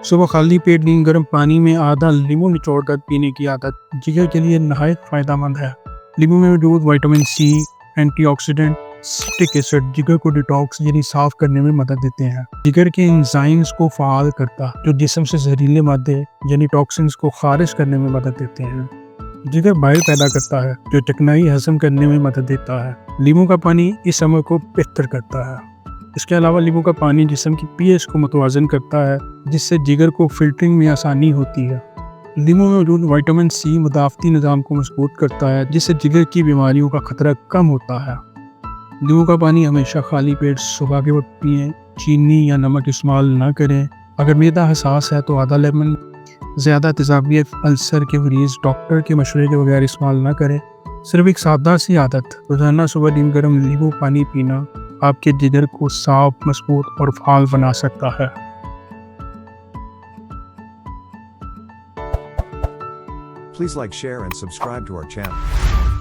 صبح خالی پیٹ نیم گرم پانی میں آدھا لیموں نچوڑ کر پینے کی عادت جگر کے لیے نہایت فائدہ مند ہے۔ لیموں میں موجود vitamin C, antioxidant, citric acid جگر کو ڈیٹاکس یعنی صاف کرنے میں مدد دیتے ہیں۔ جگر کے انزائمز کو فعال کرتا جو جسم سے زہریلے مادے یعنی ٹاکسنز کو خارج کرنے میں مدد دیتے ہیں۔ جگر بائل پیدا کرتا ہے جو چکنائی ہضم کرنے میں مدد دیتا ہے۔ لیموں کا پانی اس عمل کو بہتر کرتا ہے۔ اس کے علاوہ لیموں کا پانی جسم کی پی ایچ کو متوازن کرتا ہے جس سے جگر کو فلٹرنگ میں آسانی ہوتی ہے۔ لیموں میں موجود وٹامن سی مدافعتی نظام کو مضبوط کرتا ہے جس سے جگر کی بیماریوں کا خطرہ کم ہوتا ہے۔ لیموں کا پانی ہمیشہ خالی پیٹ صبح کے وقت پئیں، چینی یا نمک استعمال نہ کریں۔ اگر معدہ حساس ہے تو آدھا لیمن، زیادہ تیزابیت، السر کے مریض ڈاکٹر کے مشورے کے بغیر استعمال نہ کریں۔ صرف ایک سادہ سی عادت روزانہ صبح نیم گرم لیموں پانی پینا آپ کے جگر کو صاف، مضبوط اور فعال بنا سکتا ہے۔ Please like, share and subscribe to our channel.